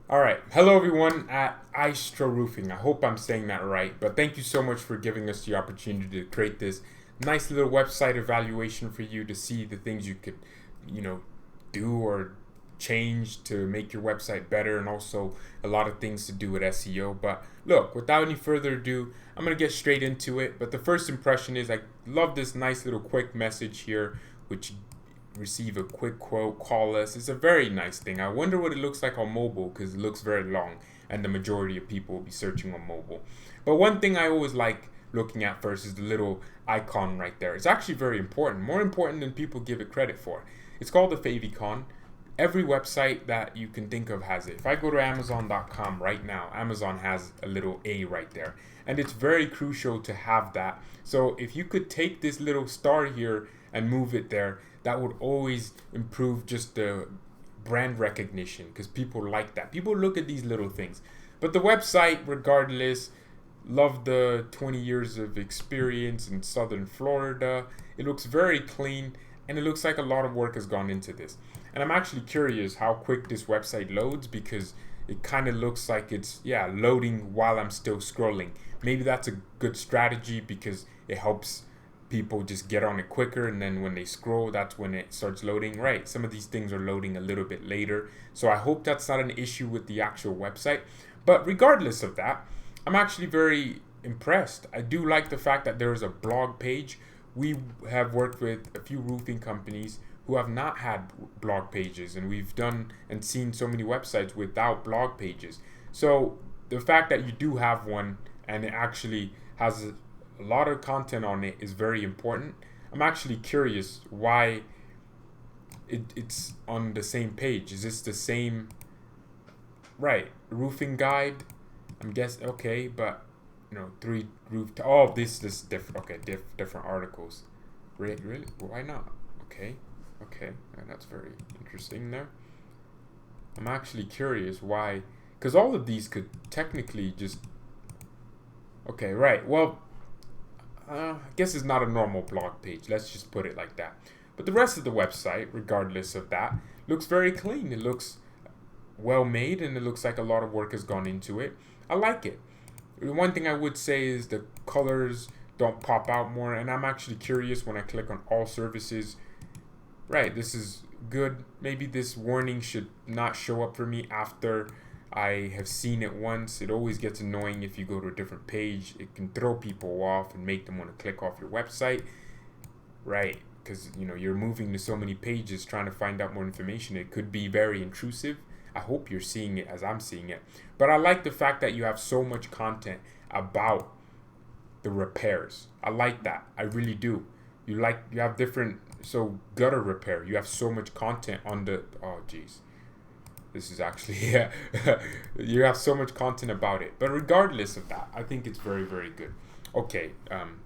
All right. Hello, everyone at Aastro Roofing. I hope I'm saying that right, but thank you so much for giving us the opportunity to create this nice little website evaluation for you to see the things you could, do or change to make your website better, and also a lot of things to do with SEO. But look, without any further ado, I'm going to get straight into it. But the first impression is I love this nice little quick message here, which receive a quick quote, call us. It's a very nice thing. I wonder what it looks like on mobile because it looks very long and the majority of people will be searching on mobile. But one thing I always like looking at first is the little icon right there. It's actually very important, more important than people give it credit for. It's called the favicon. Every website that you can think of has it. If I go to Amazon.com right now, Amazon has a little A right there. And it's very crucial to have that. So if you could take this little star here and move it there, that would always improve just the brand recognition because people like that. People look at these little things. But the website, regardless, love the 20 years of experience in Southern Florida. It looks very clean and it looks like a lot of work has gone into this. And I'm actually curious how quick this website loads because it kind of looks like it's loading while I'm still scrolling. Maybe that's a good strategy because it helps people just get on it quicker, and then when they scroll, that's when it starts loading. Right, some of these things are loading a little bit later, so I hope that's not an issue with the actual website. But regardless of that, I'm actually very impressed. I do like the fact that there is a blog page. We have worked with a few roofing companies who have not had blog pages, and we've done and seen so many websites without blog pages. So the fact that you do have one and it actually has a lot of content on it is very important. I'm actually curious why it's on the same page. Is this the same? Right, roofing guide. I'm guessing okay, but three roof. This different. Okay, different articles. Really? Why not? Okay, that's very interesting there. I'm actually curious why, because all of these could technically just. Okay, right. Well, I guess it's not a normal blog page. Let's just put it like that. But the rest of the website, regardless of that, looks very clean. It looks well made and it looks like a lot of work has gone into it. I like it. The one thing I would say is the colors don't pop out more, and I'm actually curious when I click on all services. Right, this is good. Maybe this warning should not show up for me after I have seen it once. It always gets annoying if you go to a different page. It can throw people off and make them want to click off your website. Right, because you're moving to so many pages trying to find out more information. It could be very intrusive. I hope you're seeing it as I'm seeing it. But I like the fact that you have so much content about the repairs. I like that. I really do. You have different gutter repair. You have so much content on the this is actually you have so much content about it. But regardless of that, I think it's very, very good. Okay,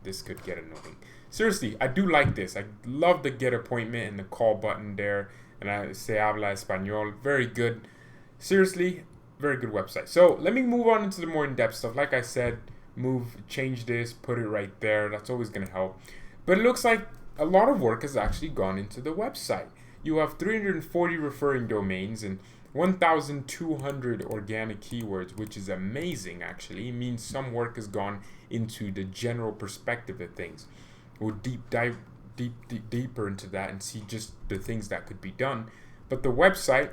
this could get annoying. Seriously, I do like this. I love the get appointment and the call button there. And I say habla español. Very good. Seriously, very good website. So let me move on into the more in-depth stuff. Like I said, change this, put it right there. That's always going to help. But it looks like a lot of work has actually gone into the website. You have 340 referring domains and 1,200 organic keywords, which is amazing actually. It means some work has gone into the general perspective of things. We'll dive deeper into that and see just the things that could be done. But the website,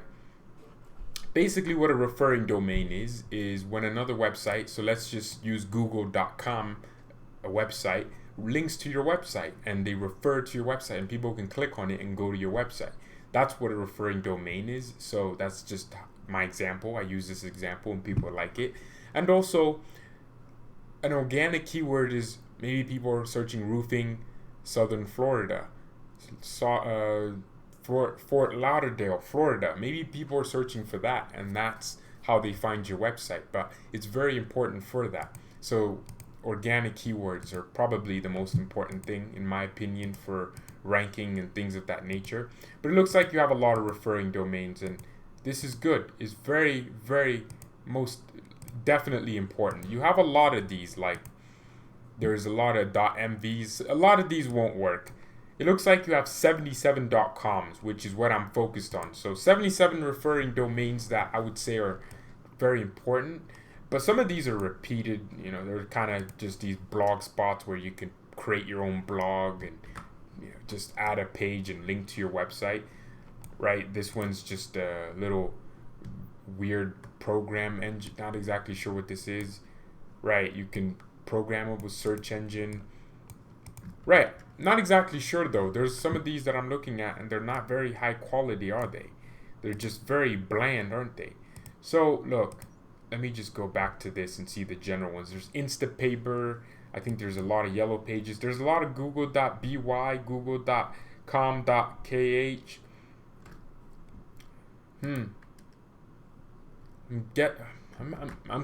basically what a referring domain is when another website, so let's just use google.com, a website, links to your website and they refer to your website and people can click on it and go to your website. That's what a referring domain is. So that's just my example. I use this example and people like it. And also, an organic keyword is maybe people are searching roofing Southern Florida, Fort Lauderdale, Florida. Maybe people are searching for that and that's how they find your website. But it's very important for that. So organic keywords are probably the most important thing in my opinion for ranking and things of that nature. But it looks like you have a lot of referring domains and this is good. It's very, very most definitely important. You have a lot of these, like there's a lot of .mvs. A lot of these won't work. It looks like you have 77 .coms, which is what I'm focused on. So 77 referring domains that I would say are very important. But some of these are repeated, they're kind of just these blog spots where you can create your own blog and just add a page and link to your website, right? This one's just a little weird program engine, not exactly sure what this is, right? You can programmable search engine, right? Not exactly sure though. There's some of these that I'm looking at and they're not very high quality, are they? They're just very bland, aren't they? So look, let me just go back to this and see the general ones. There's Instapaper. I think there's a lot of yellow pages. There's a lot of google.by, google.com.kh. I'm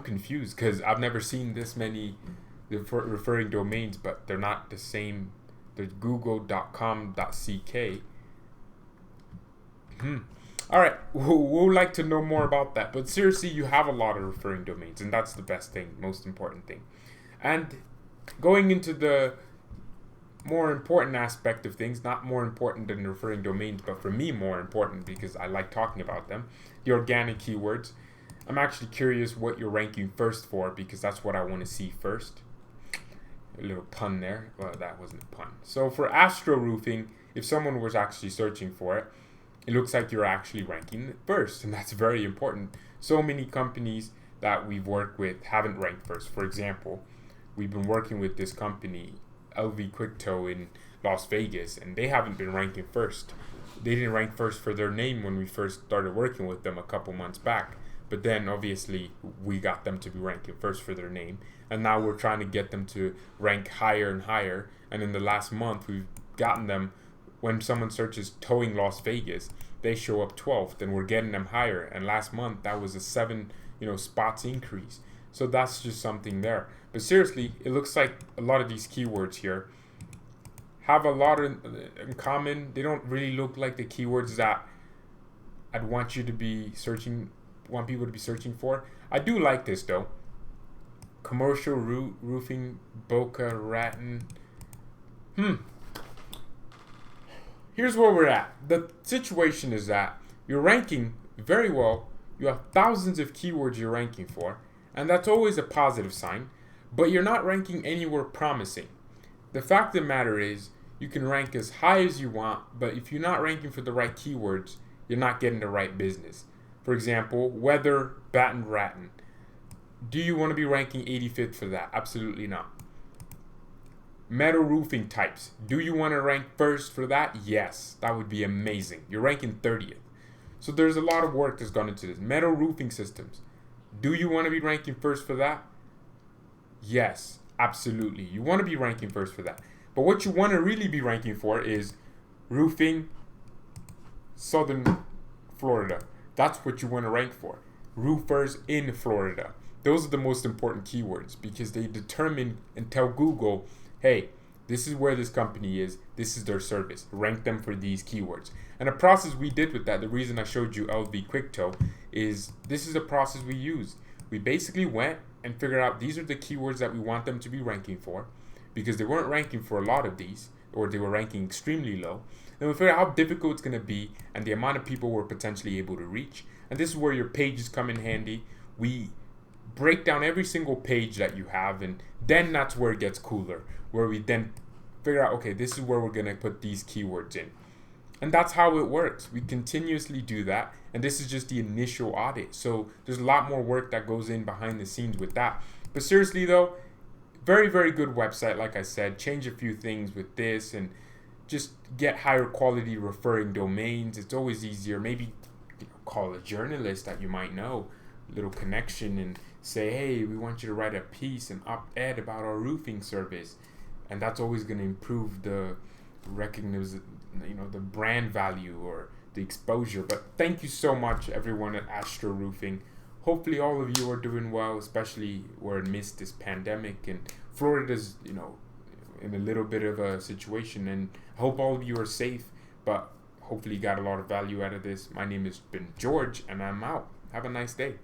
confused because I've never seen this many referring domains, but they're not the same. There's google.com.ck. All right, we'll like to know more about that. But seriously, you have a lot of referring domains, and that's the best thing, most important thing. And going into the more important aspect of things, not more important than referring domains, but for me more important because I like talking about them, the organic keywords. I'm actually curious what you're ranking first for because that's what I want to see first. A little pun there. Well, that wasn't a pun. So for Aastro roofing, if someone was actually searching for it, it looks like you're actually ranking first, and that's very important. So many companies that we've worked with haven't ranked first. For example, we've been working with this company, LV Quick Toe in Las Vegas, and they haven't been ranking first. They didn't rank first for their name when we first started working with them a couple months back. But then obviously we got them to be ranking first for their name, and now we're trying to get them to rank higher and higher. And in the last month, we've gotten them. When someone searches towing Las Vegas, they show up 12th, and we're getting them higher. And last month, that was a 7, spots increase. So that's just something there. But seriously, it looks like a lot of these keywords here have a lot in common. They don't really look like the keywords that I'd want people to be searching for. I do like this though. Commercial roofing, Boca Raton. Here's where we're at. The situation is that you're ranking very well. You have thousands of keywords you're ranking for, and that's always a positive sign, but you're not ranking anywhere promising. The fact of the matter is, you can rank as high as you want, but if you're not ranking for the right keywords, you're not getting the right business. For example, weather, Baton Raton. Do you want to be ranking 85th for that? Absolutely not. Metal roofing types. Do you want to rank first for that? Yes, that would be amazing. You're ranking 30th. So there's a lot of work that's gone into this. Metal roofing systems. Do you want to be ranking first for that? Yes, absolutely. You want to be ranking first for that. But what you want to really be ranking for is roofing Southern Florida. That's what you want to rank for. Roofers in Florida. Those are the most important keywords because they determine and tell Google, hey, this is where this company is. This is their service. Rank them for these keywords. And a process we did with that, the reason I showed you LV Quick Toe, is this is a process we used. We basically went and figured out these are the keywords that we want them to be ranking for because they weren't ranking for a lot of these, or they were ranking extremely low. And we figured out how difficult it's going to be and the amount of people we're potentially able to reach. And this is where your pages come in handy. We break down every single page that you have, and then that's where it gets cooler, where we then figure out, okay, this is where we're going to put these keywords in. And that's how it works. We continuously do that, and this is just the initial audit. So there's a lot more work that goes in behind the scenes with that. But seriously though, very, very good website. Like I said, change a few things with this and just get higher quality referring domains. It's always easier. Maybe call a journalist that you might know, a little connection, and say, hey, we want you to write a piece, an op-ed about our roofing service. And that's always going to improve the the brand value or the exposure. But thank you so much, everyone at Aastro Roofing. Hopefully all of you are doing well, especially we're amidst this pandemic, and Florida's, in a little bit of a situation, and I hope all of you are safe, but hopefully you got a lot of value out of this. My name has been George, and I'm out. Have a nice day.